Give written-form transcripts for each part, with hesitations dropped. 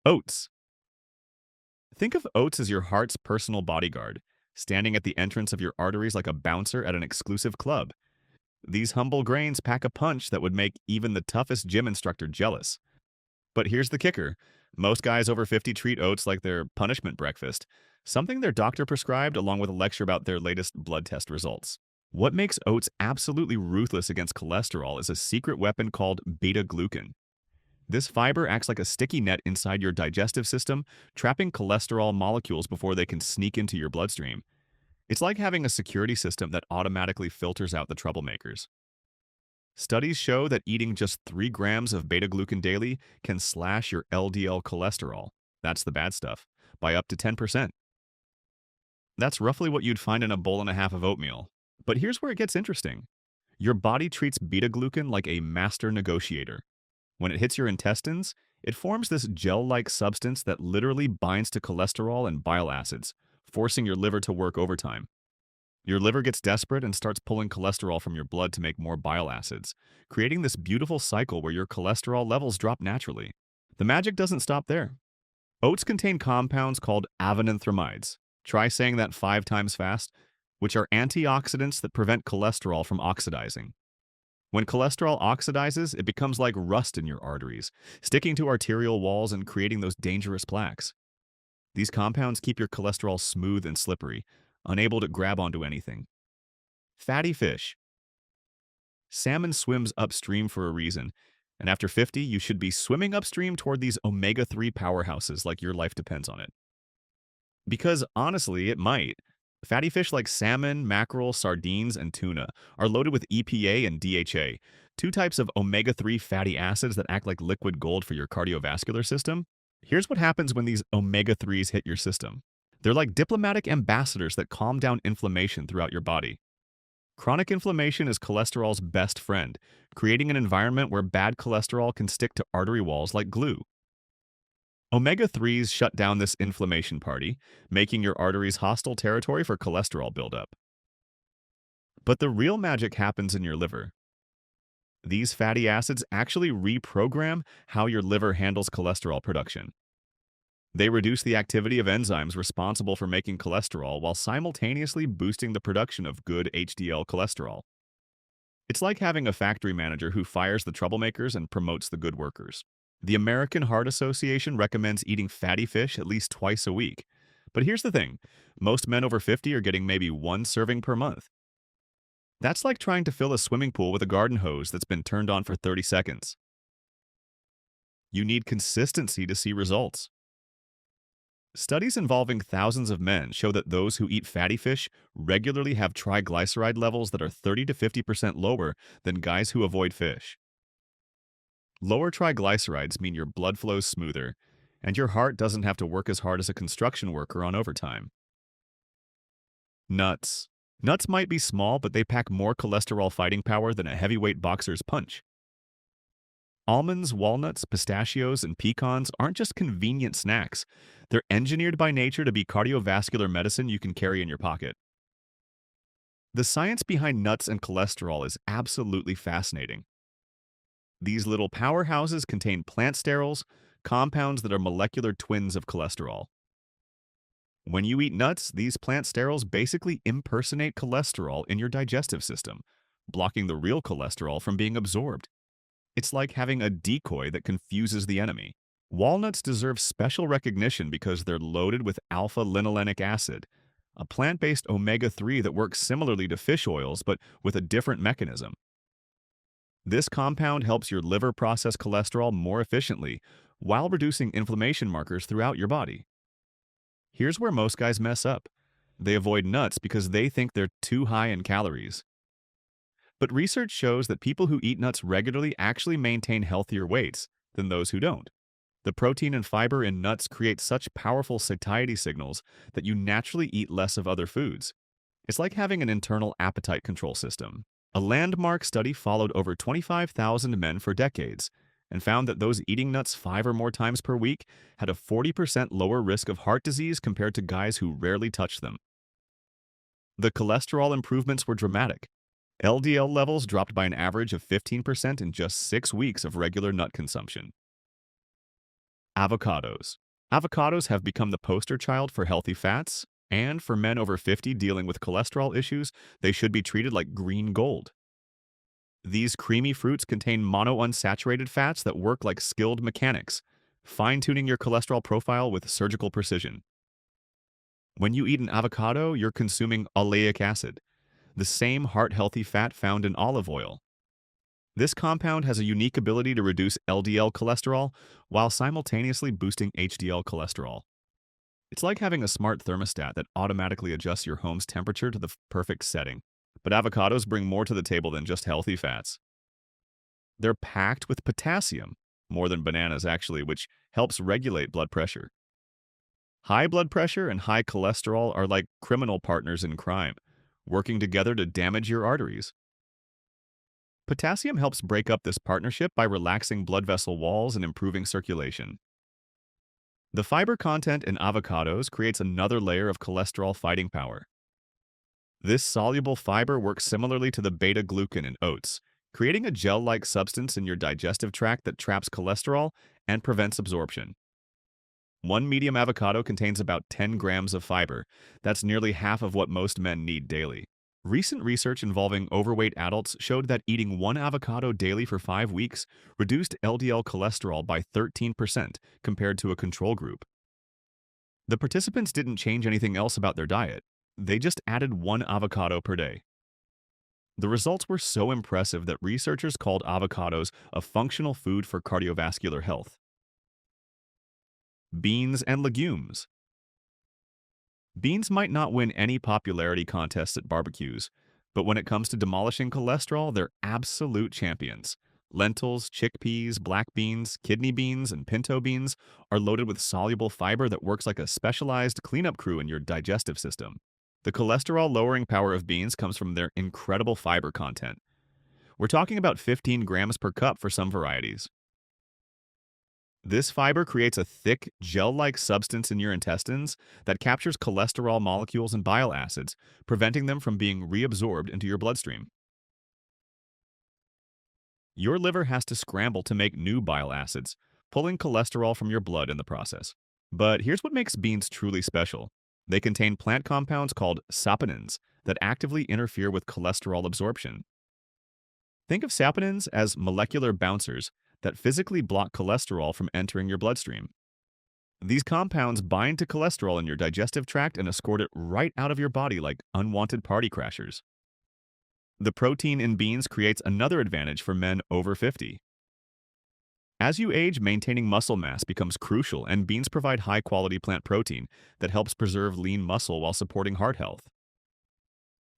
Oats. Think of oats as your heart's personal bodyguard, standing at the entrance of your arteries like a bouncer at an exclusive club. These humble grains pack a punch that would make even the toughest gym instructor jealous. But here's the kicker. Most guys over 50 treat oats like their punishment breakfast, something their doctor prescribed along with a lecture about their latest blood test results. What makes oats absolutely ruthless against cholesterol is a secret weapon called beta-glucan. This fiber acts like a sticky net inside your digestive system, trapping cholesterol molecules before they can sneak into your bloodstream. It's like having a security system that automatically filters out the troublemakers. Studies show that eating just 3 grams of beta-glucan daily can slash your LDL cholesterol, that's the bad stuff, by up to 10%. That's roughly what you'd find in a bowl and a half of oatmeal. But here's where it gets interesting. Your body treats beta-glucan like a master negotiator. When it hits your intestines, it forms this gel-like substance that literally binds to cholesterol and bile acids, forcing your liver to work overtime. Your liver gets desperate and starts pulling cholesterol from your blood to make more bile acids, creating this beautiful cycle where your cholesterol levels drop naturally. The magic doesn't stop there. Oats contain compounds called avenanthramides. Try saying that 5 times fast, which are antioxidants that prevent cholesterol from oxidizing. When cholesterol oxidizes, it becomes like rust in your arteries, sticking to arterial walls and creating those dangerous plaques. These compounds keep your cholesterol smooth and slippery, unable to grab onto anything. Fatty fish. Salmon swims upstream for a reason, and after 50, you should be swimming upstream toward these omega-3 powerhouses like your life depends on it. Because honestly, it might. Fatty fish like salmon, mackerel, sardines, and tuna are loaded with EPA and DHA, 2 types of omega-3 fatty acids that act like liquid gold for your cardiovascular system. Here's what happens when these omega-3s hit your system. They're like diplomatic ambassadors that calm down inflammation throughout your body. Chronic inflammation is cholesterol's best friend, creating an environment where bad cholesterol can stick to artery walls like glue. Omega-3s shut down this inflammation party, making your arteries hostile territory for cholesterol buildup. But the real magic happens in your liver. These fatty acids actually reprogram how your liver handles cholesterol production. They reduce the activity of enzymes responsible for making cholesterol while simultaneously boosting the production of good HDL cholesterol. It's like having a factory manager who fires the troublemakers and promotes the good workers. The American Heart Association recommends eating fatty fish at least twice a week. But here's the thing, most men over 50 are getting maybe 1 serving per month. That's like trying to fill a swimming pool with a garden hose that's been turned on for 30 seconds. You need consistency to see results. Studies involving thousands of men show that those who eat fatty fish regularly have triglyceride levels that are 30 to 50% lower than guys who avoid fish. Lower triglycerides mean your blood flows smoother, and your heart doesn't have to work as hard as a construction worker on overtime. Nuts. Nuts might be small, but they pack more cholesterol fighting power than a heavyweight boxer's punch. Almonds, walnuts, pistachios, and pecans aren't just convenient snacks. They're engineered by nature to be cardiovascular medicine you can carry in your pocket. The science behind nuts and cholesterol is absolutely fascinating. These little powerhouses contain plant sterols, compounds that are molecular twins of cholesterol. When you eat nuts, these plant sterols basically impersonate cholesterol in your digestive system, blocking the real cholesterol from being absorbed. It's like having a decoy that confuses the enemy. Walnuts deserve special recognition because they're loaded with alpha-linolenic acid, a plant-based omega-3 that works similarly to fish oils but with a different mechanism. This compound helps your liver process cholesterol more efficiently while reducing inflammation markers throughout your body. Here's where most guys mess up. They avoid nuts because they think they're too high in calories. But research shows that people who eat nuts regularly actually maintain healthier weights than those who don't. The protein and fiber in nuts create such powerful satiety signals that you naturally eat less of other foods. It's like having an internal appetite control system. A landmark study followed over 25,000 men for decades and found that those eating nuts 5 or more times per week had a 40% lower risk of heart disease compared to guys who rarely touched them. The cholesterol improvements were dramatic. LDL levels dropped by an average of 15% in just 6 weeks of regular nut consumption. Avocados. Avocados have become the poster child for healthy fats, and for men over 50 dealing with cholesterol issues, they should be treated like green gold. These creamy fruits contain monounsaturated fats that work like skilled mechanics, fine-tuning your cholesterol profile with surgical precision. When you eat an avocado, you're consuming oleic acid, the same heart-healthy fat found in olive oil. This compound has a unique ability to reduce LDL cholesterol while simultaneously boosting HDL cholesterol. It's like having a smart thermostat that automatically adjusts your home's temperature to the perfect setting. But avocados bring more to the table than just healthy fats. They're packed with potassium, more than bananas actually, which helps regulate blood pressure. High blood pressure and high cholesterol are like criminal partners in crime, working together to damage your arteries. Potassium helps break up this partnership by relaxing blood vessel walls and improving circulation. The fiber content in avocados creates another layer of cholesterol fighting power. This soluble fiber works similarly to the beta-glucan in oats, creating a gel-like substance in your digestive tract that traps cholesterol and prevents absorption. One medium avocado contains about 10 grams of fiber. That's nearly half of what most men need daily. Recent research involving overweight adults showed that eating one avocado daily for 5 weeks reduced LDL cholesterol by 13% compared to a control group. The participants didn't change anything else about their diet. They just added one avocado per day. The results were so impressive that researchers called avocados a functional food for cardiovascular health. Beans and legumes. Beans might not win any popularity contests at barbecues, but when it comes to demolishing cholesterol, they're absolute champions. Lentils, chickpeas, black beans, kidney beans, and pinto beans are loaded with soluble fiber that works like a specialized cleanup crew in your digestive system. The cholesterol-lowering power of beans comes from their incredible fiber content. We're talking about 15 grams per cup for some varieties. This fiber creates a thick, gel-like substance in your intestines that captures cholesterol molecules and bile acids, preventing them from being reabsorbed into your bloodstream. Your liver has to scramble to make new bile acids, pulling cholesterol from your blood in the process. But here's what makes beans truly special. They contain plant compounds called saponins that actively interfere with cholesterol absorption. Think of saponins as molecular bouncers that physically block cholesterol from entering your bloodstream. These compounds bind to cholesterol in your digestive tract and escort it right out of your body like unwanted party crashers. The protein in beans creates another advantage for men over 50. As you age, maintaining muscle mass becomes crucial, and beans provide high-quality plant protein that helps preserve lean muscle while supporting heart health.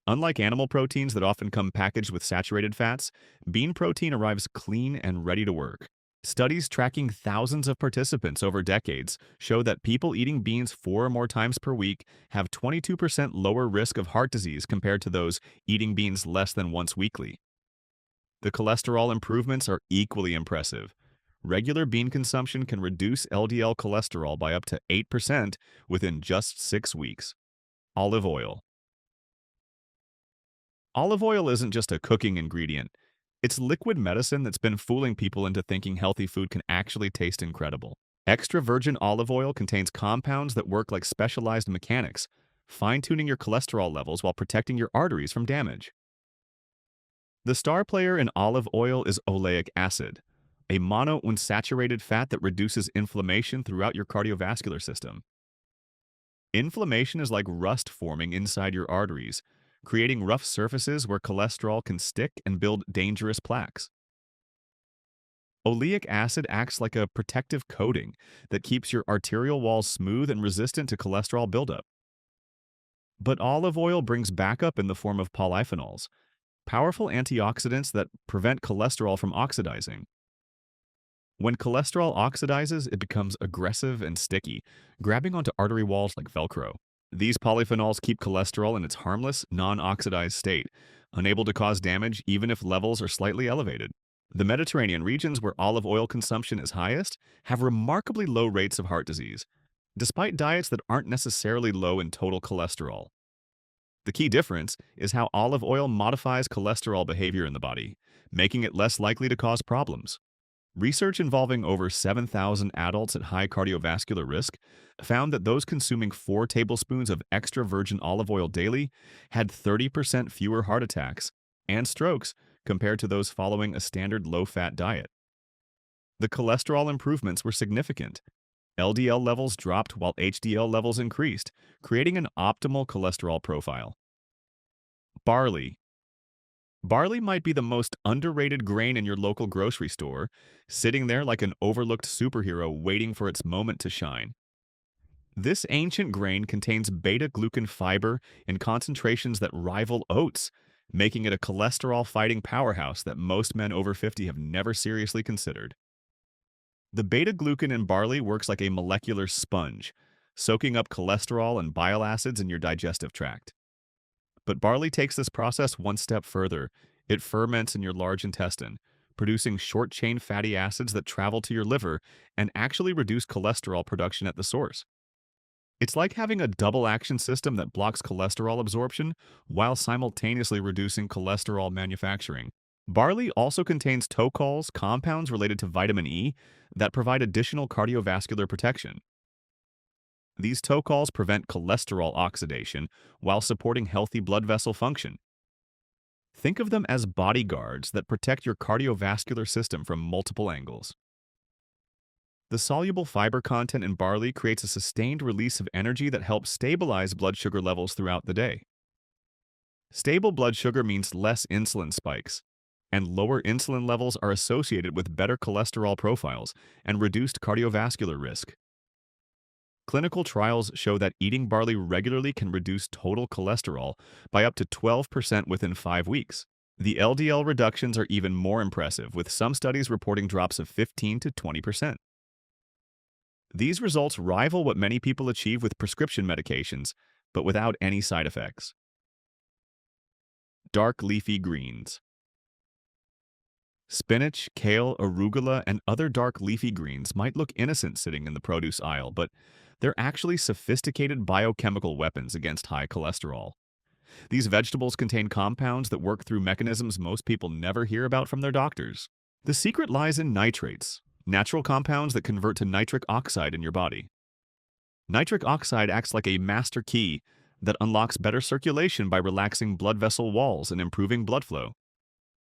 Unlike animal proteins that often come packaged with saturated fats, bean protein arrives clean and ready to work. Studies tracking thousands of participants over decades show that people eating beans 4 or more times per week have 22% lower risk of heart disease compared to those eating beans less than once weekly. The cholesterol improvements are equally impressive. Regular bean consumption can reduce LDL cholesterol by up to 8% within just 6 weeks. Olive oil. Olive oil isn't just a cooking ingredient. It's liquid medicine that's been fooling people into thinking healthy food can actually taste incredible. Extra virgin olive oil contains compounds that work like specialized mechanics, fine-tuning your cholesterol levels while protecting your arteries from damage. The star player in olive oil is oleic acid, a monounsaturated fat that reduces inflammation throughout your cardiovascular system. Inflammation is like rust forming inside your arteries, creating rough surfaces where cholesterol can stick and build dangerous plaques. Oleic acid acts like a protective coating that keeps your arterial walls smooth and resistant to cholesterol buildup. But olive oil brings backup in the form of polyphenols, powerful antioxidants that prevent cholesterol from oxidizing. When cholesterol oxidizes, it becomes aggressive and sticky, grabbing onto artery walls like Velcro. These polyphenols keep cholesterol in its harmless, non-oxidized state, unable to cause damage even if levels are slightly elevated. The Mediterranean regions where olive oil consumption is highest have remarkably low rates of heart disease, despite diets that aren't necessarily low in total cholesterol. The key difference is how olive oil modifies cholesterol behavior in the body, making it less likely to cause problems. Research involving over 7,000 adults at high cardiovascular risk found that those consuming 4 tablespoons of extra virgin olive oil daily had 30% fewer heart attacks and strokes compared to those following a standard low-fat diet. The cholesterol improvements were significant. LDL levels dropped while HDL levels increased, creating an optimal cholesterol profile. Barley. Barley might be the most underrated grain in your local grocery store, sitting there like an overlooked superhero waiting for its moment to shine. This ancient grain contains beta-glucan fiber in concentrations that rival oats, making it a cholesterol-fighting powerhouse that most men over 50 have never seriously considered. The beta-glucan in barley works like a molecular sponge, soaking up cholesterol and bile acids in your digestive tract. But barley takes this process one step further. It ferments in your large intestine, producing short-chain fatty acids that travel to your liver and actually reduce cholesterol production at the source. It's like having a double-action system that blocks cholesterol absorption while simultaneously reducing cholesterol manufacturing. Barley also contains tocols, compounds related to vitamin E, that provide additional cardiovascular protection. These tocols prevent cholesterol oxidation while supporting healthy blood vessel function. Think of them as bodyguards that protect your cardiovascular system from multiple angles. The soluble fiber content in barley creates a sustained release of energy that helps stabilize blood sugar levels throughout the day. Stable blood sugar means less insulin spikes, and lower insulin levels are associated with better cholesterol profiles and reduced cardiovascular risk. Clinical trials show that eating barley regularly can reduce total cholesterol by up to 12% within 5 weeks. The LDL reductions are even more impressive, with some studies reporting drops of 15 to 20%. These results rival what many people achieve with prescription medications, but without any side effects. Dark leafy greens. Spinach, kale, arugula, and other dark leafy greens might look innocent sitting in the produce aisle, but they're actually sophisticated biochemical weapons against high cholesterol. These vegetables contain compounds that work through mechanisms most people never hear about from their doctors. The secret lies in nitrates, natural compounds that convert to nitric oxide in your body. Nitric oxide acts like a master key that unlocks better circulation by relaxing blood vessel walls and improving blood flow.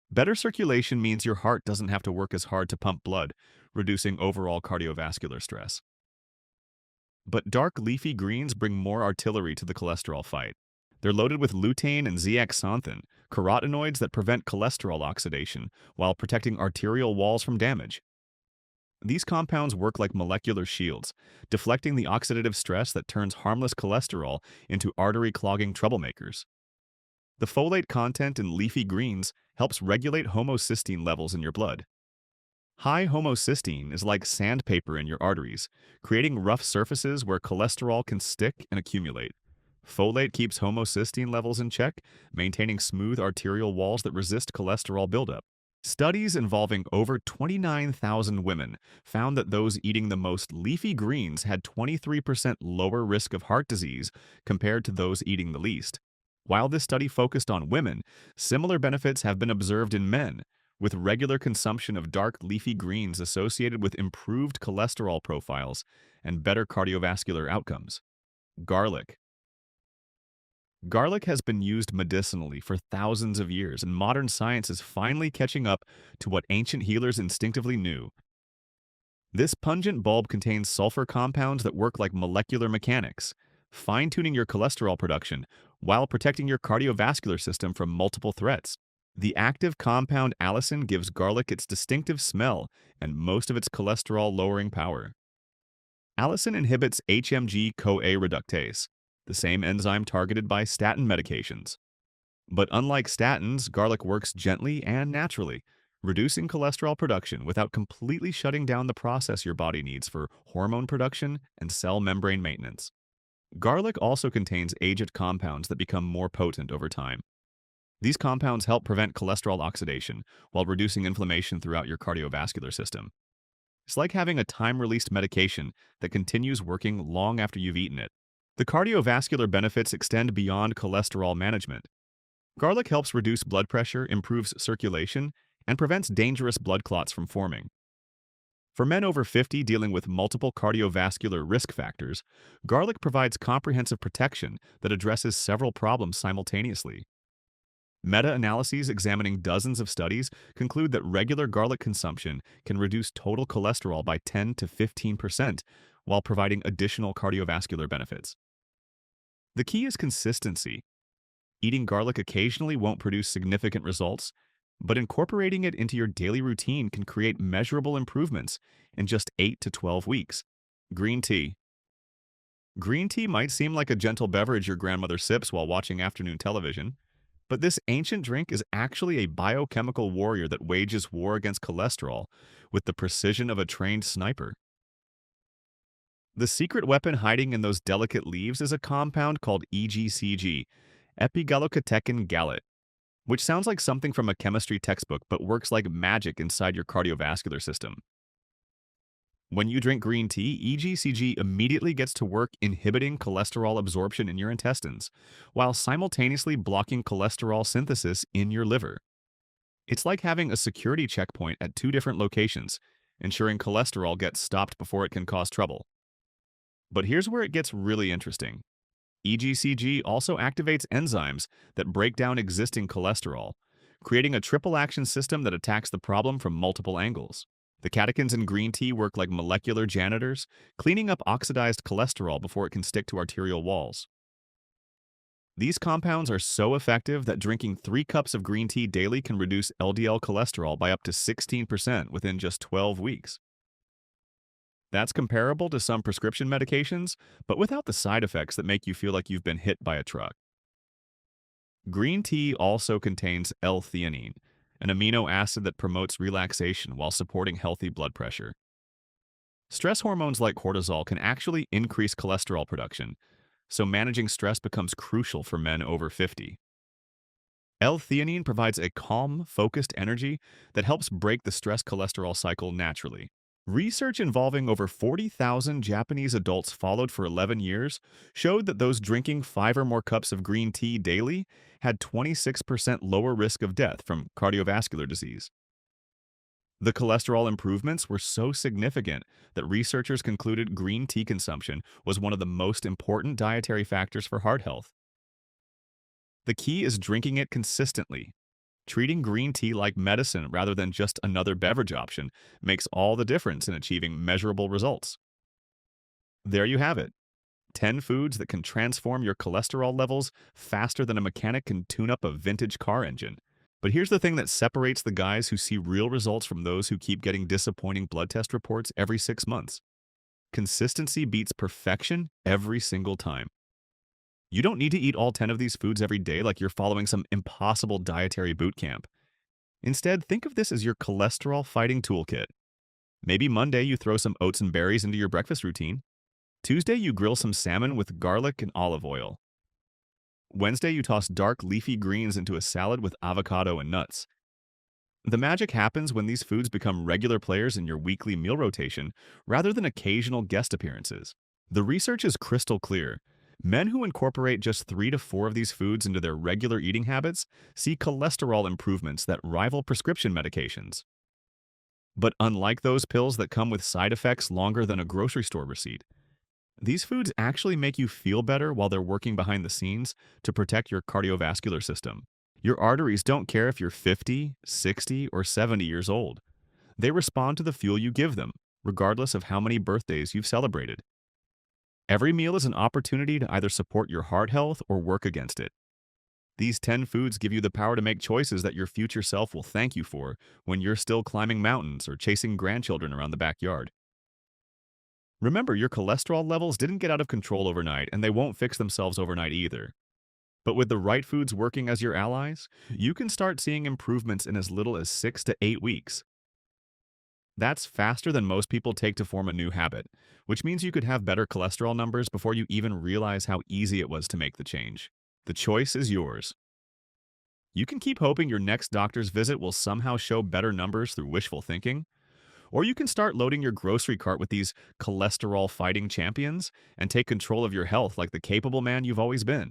Better circulation means your heart doesn't have to work as hard to pump blood, reducing overall cardiovascular stress. But dark leafy greens bring more artillery to the cholesterol fight. They're loaded with lutein and zeaxanthin, carotenoids that prevent cholesterol oxidation while protecting arterial walls from damage. These compounds work like molecular shields, deflecting the oxidative stress that turns harmless cholesterol into artery-clogging troublemakers. The folate content in leafy greens helps regulate homocysteine levels in your blood. High homocysteine is like sandpaper in your arteries, creating rough surfaces where cholesterol can stick and accumulate. Folate keeps homocysteine levels in check, maintaining smooth arterial walls that resist cholesterol buildup. Studies involving over 29,000 women found that those eating the most leafy greens had 23% lower risk of heart disease compared to those eating the least. While this study focused on women, similar benefits have been observed in men, with regular consumption of dark leafy greens associated with improved cholesterol profiles and better cardiovascular outcomes. Garlic. Garlic has been used medicinally for thousands of years, and modern science is finally catching up to what ancient healers instinctively knew. This pungent bulb contains sulfur compounds that work like molecular mechanics, fine-tuning your cholesterol production while protecting your cardiovascular system from multiple threats. The active compound allicin gives garlic its distinctive smell and most of its cholesterol-lowering power. Allicin inhibits HMG-CoA reductase, the same enzyme targeted by statin medications. But unlike statins, garlic works gently and naturally, reducing cholesterol production without completely shutting down the process your body needs for hormone production and cell membrane maintenance. Garlic also contains agent compounds that become more potent over time. These compounds help prevent cholesterol oxidation while reducing inflammation throughout your cardiovascular system. It's like having a time-released medication that continues working long after you've eaten it. The cardiovascular benefits extend beyond cholesterol management. Garlic helps reduce blood pressure, improves circulation, and prevents dangerous blood clots from forming. For men over 50 dealing with multiple cardiovascular risk factors, garlic provides comprehensive protection that addresses several problems simultaneously. Meta-analyses examining dozens of studies conclude that regular garlic consumption can reduce total cholesterol by 10 to 15% while providing additional cardiovascular benefits. The key is consistency. Eating garlic occasionally won't produce significant results, but incorporating it into your daily routine can create measurable improvements in just 8 to 12 weeks. Green tea. Green tea might seem like a gentle beverage your grandmother sips while watching afternoon television, but this ancient drink is actually a biochemical warrior that wages war against cholesterol with the precision of a trained sniper. The secret weapon hiding in those delicate leaves is a compound called EGCG, epigallocatechin gallate, which sounds like something from a chemistry textbook but works like magic inside your cardiovascular system. When you drink green tea, EGCG immediately gets to work inhibiting cholesterol absorption in your intestines, while simultaneously blocking cholesterol synthesis in your liver. It's like having a security checkpoint at two different locations, ensuring cholesterol gets stopped before it can cause trouble. But here's where it gets really interesting. EGCG also activates enzymes that break down existing cholesterol, creating a triple action system that attacks the problem from multiple angles. The catechins in green tea work like molecular janitors, cleaning up oxidized cholesterol before it can stick to arterial walls. These compounds are so effective that drinking 3 cups of green tea daily can reduce LDL cholesterol by up to 16% within just 12 weeks. That's comparable to some prescription medications, but without the side effects that make you feel like you've been hit by a truck. Green tea also contains L-theanine, an amino acid that promotes relaxation while supporting healthy blood pressure. Stress hormones like cortisol can actually increase cholesterol production, so managing stress becomes crucial for men over 50. L-theanine provides a calm, focused energy that helps break the stress cholesterol cycle naturally. Research involving over 40,000 Japanese adults followed for 11 years showed that those drinking 5 or more cups of green tea daily had 26% lower risk of death from cardiovascular disease. The cholesterol improvements were so significant that researchers concluded green tea consumption was one of the most important dietary factors for heart health. The key is drinking it consistently. Treating green tea like medicine rather than just another beverage option makes all the difference in achieving measurable results. There you have it. 10 foods that can transform your cholesterol levels faster than a mechanic can tune up a vintage car engine. But here's the thing that separates the guys who see real results from those who keep getting disappointing blood test reports every 6 months. Consistency beats perfection every single time. You don't need to eat all 10 of these foods every day like you're following some impossible dietary boot camp. Instead, think of this as your cholesterol fighting toolkit. Maybe Monday you throw some oats and berries into your breakfast routine. Tuesday you grill some salmon with garlic and olive oil. Wednesday you toss dark leafy greens into a salad with avocado and nuts. The magic happens when these foods become regular players in your weekly meal rotation rather than occasional guest appearances. The research is crystal clear. Men who incorporate just 3 to 4 of these foods into their regular eating habits see cholesterol improvements that rival prescription medications. But unlike those pills that come with side effects longer than a grocery store receipt, these foods actually make you feel better while they're working behind the scenes to protect your cardiovascular system. Your arteries don't care if you're 50, 60, or 70 years old. They respond to the fuel you give them, regardless of how many birthdays you've celebrated. Every meal is an opportunity to either support your heart health or work against it. These 10 foods give you the power to make choices that your future self will thank you for when you're still climbing mountains or chasing grandchildren around the backyard. Remember, your cholesterol levels didn't get out of control overnight, and they won't fix themselves overnight either. But with the right foods working as your allies, you can start seeing improvements in as little as 6 to 8 weeks. That's faster than most people take to form a new habit, which means you could have better cholesterol numbers before you even realize how easy it was to make the change. The choice is yours. You can keep hoping your next doctor's visit will somehow show better numbers through wishful thinking, or you can start loading your grocery cart with these cholesterol-fighting champions and take control of your health like the capable man you've always been.